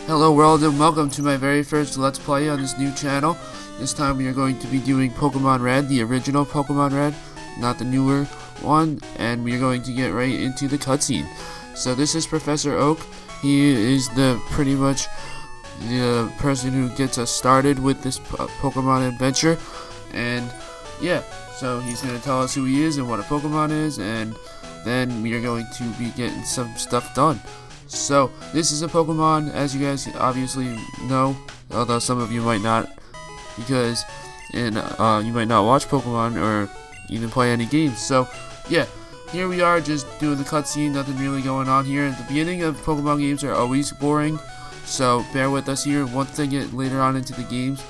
Hello world and welcome to my very first Let's Play on this new channel. This time we are going to be doing Pokemon Red, the original Pokemon Red, not the newer one, and we are going to get right into the cutscene. So this is Professor Oak. He is pretty much the person who gets us started with this Pokemon adventure, and yeah, so he's going to tell us who he is and what a Pokemon is, and then we are going to be getting some stuff done. So, this is a Pokemon, as you guys obviously know, although some of you might not, because you might not watch Pokemon or even play any games. So, yeah, here we are just doing the cutscene, nothing really going on here. At the beginning of Pokemon games are always boring, so bear with us here. Once they get later on into the games,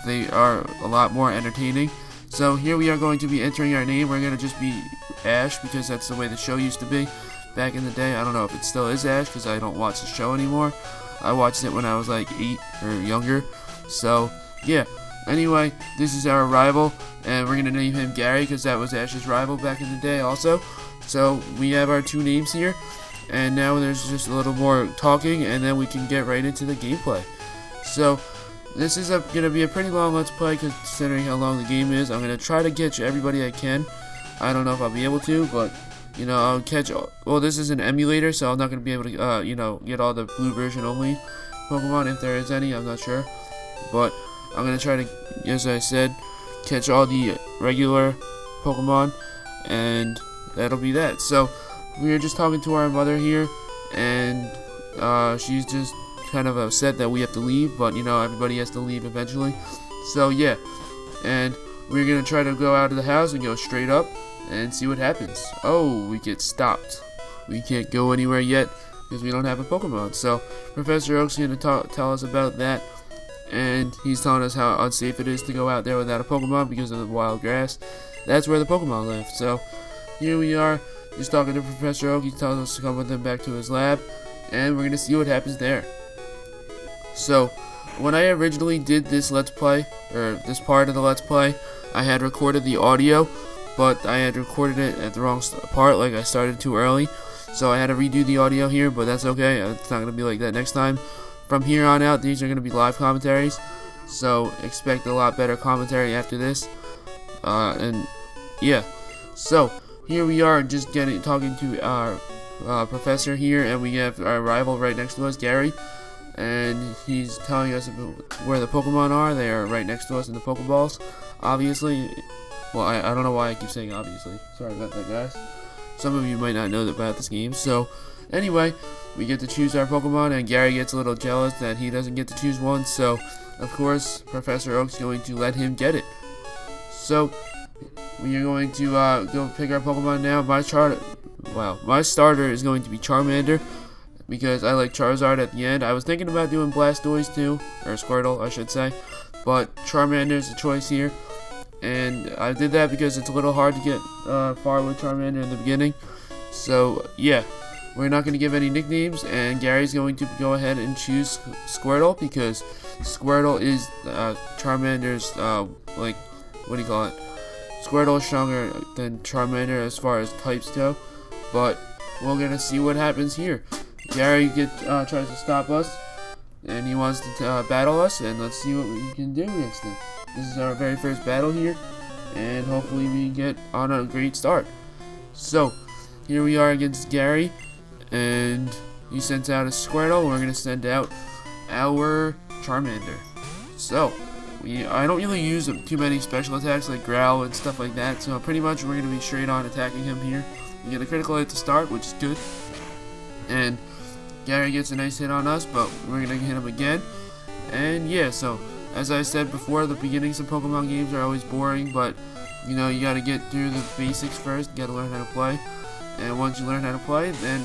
they are a lot more entertaining. So, here we are going to be entering our name. We're going to just be Ash, because that's the way the show used to be. Back in the day, I don't know if it still is Ash because I don't watch the show anymore. I watched it when I was like 8 or younger. So, yeah. Anyway, this is our rival, and we're going to name him Gary because that was Ash's rival back in the day also. So, we have our two names here, and now there's just a little more talking, and then we can get right into the gameplay. So, this is going to be a pretty long Let's Play considering how long the game is. I'm going to try to catch everybody I can. I don't know if I'll be able to, but you know, I'll catch, well, this is an emulator, so I'm not going to be able to, you know, get all the blue version only Pokemon, if there is any, I'm not sure, but I'm going to try to, as I said, catch all the regular Pokemon, and that'll be that. So, we were just talking to our mother here, and, she's just kind of upset that we have to leave, but, you know, everybody has to leave eventually, so, yeah, and we're going to try to go out of the house and go straight up, and see what happens. Oh, we get stopped. We can't go anywhere yet because we don't have a Pokemon. So Professor Oak's going to tell us about that, and he's telling us how unsafe it is to go out there without a Pokemon because of the wild grass. That's where the Pokemon live. So here we are, just talking to Professor Oak. He tells us to come with him back to his lab, and we're going to see what happens there. So when I originally did this Let's Play, or this part of the Let's Play, I had recorded the audio, but I had recorded it at the wrong part, like I started too early, so I had to redo the audio here, but that's okay. It's not going to be like that next time. From here on out, these are going to be live commentaries, so expect a lot better commentary after this, and yeah, so here we are just talking to our professor here, and we have our rival right next to us, Gary, and he's telling us about where the Pokemon are. They are right next to us in the Pokeballs, obviously. Well, I don't know why I keep saying obviously. Sorry about that, guys. Some of you might not know about this game. So, anyway, we get to choose our Pokemon, and Gary gets a little jealous that he doesn't get to choose one. So, of course, Professor Oak's going to let him get it. So, we are going to go pick our Pokemon now. My starter is going to be Charmander, because I like Charizard at the end. I was thinking about doing Blastoise too, or Squirtle, I should say. But Charmander is the choice here. And I did that because it's a little hard to get far with Charmander in the beginning. So, yeah, we're not going to give any nicknames, and Gary's going to go ahead and choose Squirtle, because Squirtle is Charmander's, like, what do you call it? Squirtle is stronger than Charmander as far as types go, but we're going to see what happens here. Gary tries to stop us, and he wants to battle us, and let's see what we can do against him. This is our very first battle here, and hopefully we get on a great start. So, here we are against Gary, and he sends out a Squirtle, and we're going to send out our Charmander. So, I don't really use too many special attacks like Growl and stuff like that, so pretty much we're going to be straight on attacking him here. We get a critical hit to start, which is good, and Gary gets a nice hit on us, but we're going to hit him again, and yeah, so as I said before, the beginnings of Pokemon games are always boring, but, you know, you gotta get through the basics first, you gotta learn how to play, and once you learn how to play, then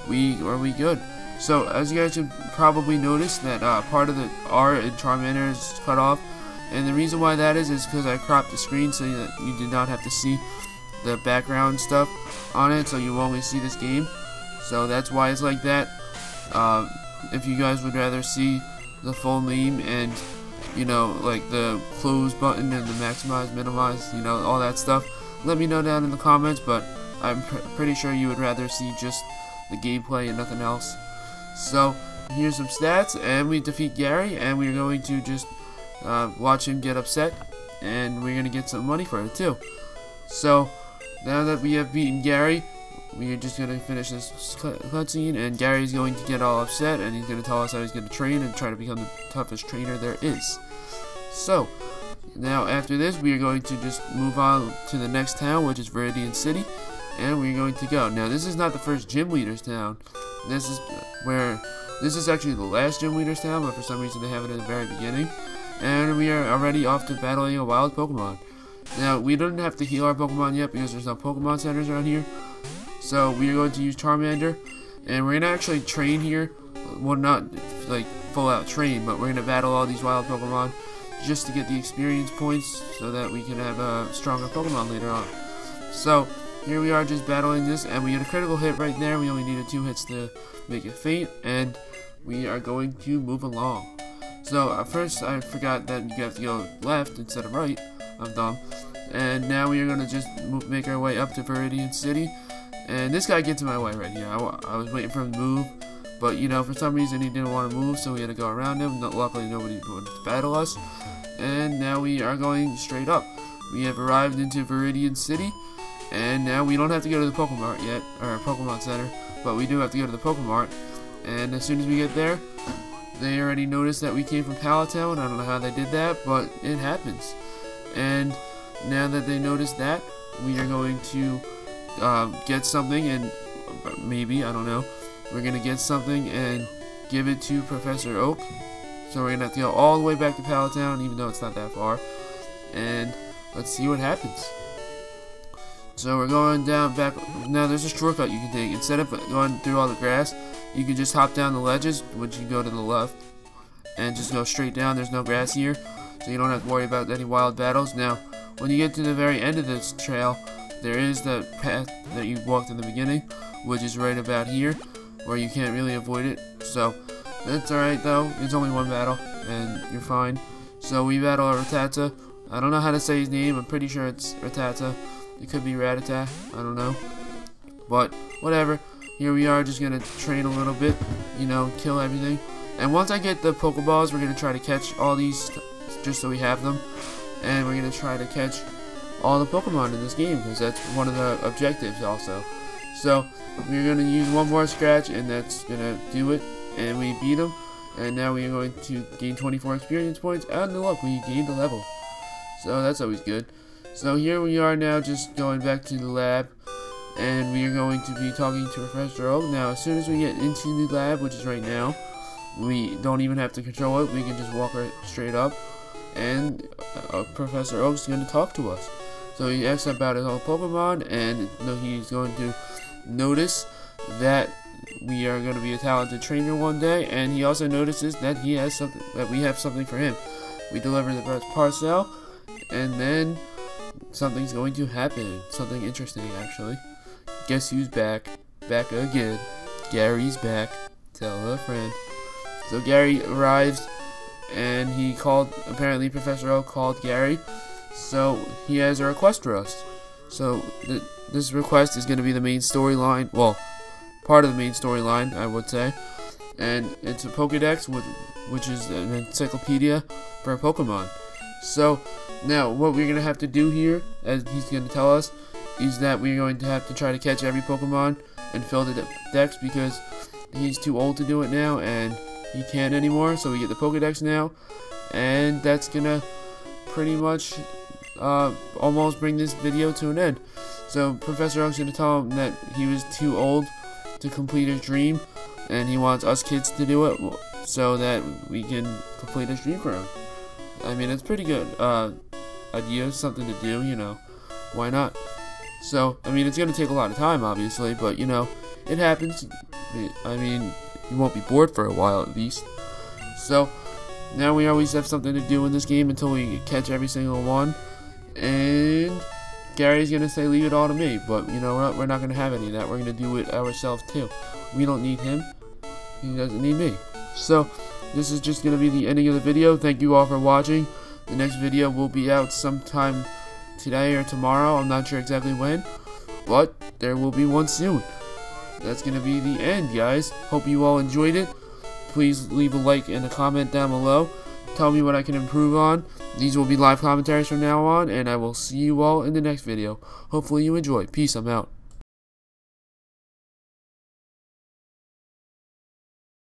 we good. So, as you guys should probably notice, that part of the R in Charmander is cut off, and the reason why that is because I cropped the screen so that you did not have to see the background stuff on it, so you only see this game, so that's why it's like that. If you guys would rather see the full name and, you know, like the close button and the maximize, minimize, you know, all that stuff, let me know down in the comments, but I'm pretty sure you would rather see just the gameplay and nothing else. So, here's some stats, and we defeat Gary, and we're going to just watch him get upset, and we're going to get some money for it too. So, now that we have beaten Gary, we are just going to finish this cutscene, and Gary's going to get all upset, and he's going to tell us how he's going to train and try to become the toughest trainer there is. So, now after this, we are going to just move on to the next town, which is Viridian City, and we're going to go. Now, this is not the first gym leader's town. This is actually the last gym leader's town, but for some reason they have it in the very beginning. And we are already off to battling a wild Pokemon. Now, we don't have to heal our Pokemon yet because there's no Pokemon centers around here. So, we are going to use Charmander, and we're going to actually train here. Well, not like full out train, but we're going to battle all these wild Pokemon just to get the experience points so that we can have a stronger Pokemon later on. So, here we are just battling this, and we get a critical hit right there. We only needed 2 hits to make it faint, and we are going to move along. So, at first I forgot that you have to go left instead of right. I'm dumb. And now we are going to just make our way up to Viridian City. And this guy gets in my way right here. I was waiting for him to move, but you know, for some reason he didn't want to move, so we had to go around him. Luckily nobody wanted to battle us. And now we are going straight up. We have arrived into Viridian City. And now we don't have to go to the Pokemart yet, or Pokemon Center, but we do have to go to the Pokemart. And as soon as we get there, they already noticed that we came from Pallet Town. I don't know how they did that, but it happens. And now that they noticed that, we are going to get something, and maybe, I don't know, we're going to get something and give it to Professor Oak. So we're going to have to go all the way back to Pallet Town, even though it's not that far. And let's see what happens. So we're going down back. Now there's a shortcut you can take. Instead of going through all the grass, you can just hop down the ledges, which you go to the left, and just go straight down. There's no grass here, so you don't have to worry about any wild battles. Now, when you get to the very end of this trail, there is the path that you walked in the beginning, which is right about here, where you can't really avoid it. So that's alright though. It's only one battle, and you're fine. So we battle a Rattata. I don't know how to say his name. I'm pretty sure it's Rattata. It could be Rattata, I don't know. But, whatever. Here we are, just gonna train a little bit, you know, kill everything. And once I get the Pokeballs, we're gonna try to catch all these, just so we have them. And we're gonna try to catch all the Pokemon in this game, because that's one of the objectives also. So, we're gonna use one more scratch, and that's gonna do it. And we beat him. And now we are going to gain 24 experience points. And look, we gained a level. So, that's always good. So here we are now, just going back to the lab, and we are going to be talking to Professor Oak. Now, as soon as we get into the lab, which is right now, we don't even have to control it. We can just walk right straight up, and Professor Oak's going to talk to us. So he asks about his own Pokemon, and he's going to notice that we are going to be a talented trainer one day, and he also notices that he has something, that we have something for him. We deliver the parcel, and then something's going to happen. Something interesting, actually. Guess who's back? Back again. Gary's back. Tell a friend. So Gary arrives, and he called, apparently Professor Oak called Gary, so he has a request for us. So this request is going to be the main storyline, well, part of the main storyline, I would say. And it's a Pokedex, which is an encyclopedia for Pokemon. So now, what we're going to have to do here, as he's going to tell us, is that we're going to have to try to catch every Pokemon and fill the Dex, because he's too old to do it now, and he can't anymore, so we get the Pokedex now, and that's going to pretty much almost bring this video to an end. So, Professor Oak's going to tell him that he was too old to complete his dream, and he wants us kids to do it, so that we can complete his dream for him. I mean, it's pretty good idea, something to do, you know, why not? So, I mean, it's going to take a lot of time, obviously, but, you know, it happens. I mean, you won't be bored for a while, at least. So, now we always have something to do in this game until we catch every single one, and Gary's going to say, leave it all to me, but, you know what, we're not going to have any of that. We're going to do it ourselves, too. We don't need him. He doesn't need me. So, this is just going to be the ending of the video. Thank you all for watching. The next video will be out sometime today or tomorrow. I'm not sure exactly when, but there will be one soon. That's going to be the end, guys. Hope you all enjoyed it. please leave a like and a comment down below. Tell me what I can improve on. These will be live commentaries from now on, and I will see you all in the next video. Hopefully you enjoy. Peace, I'm out.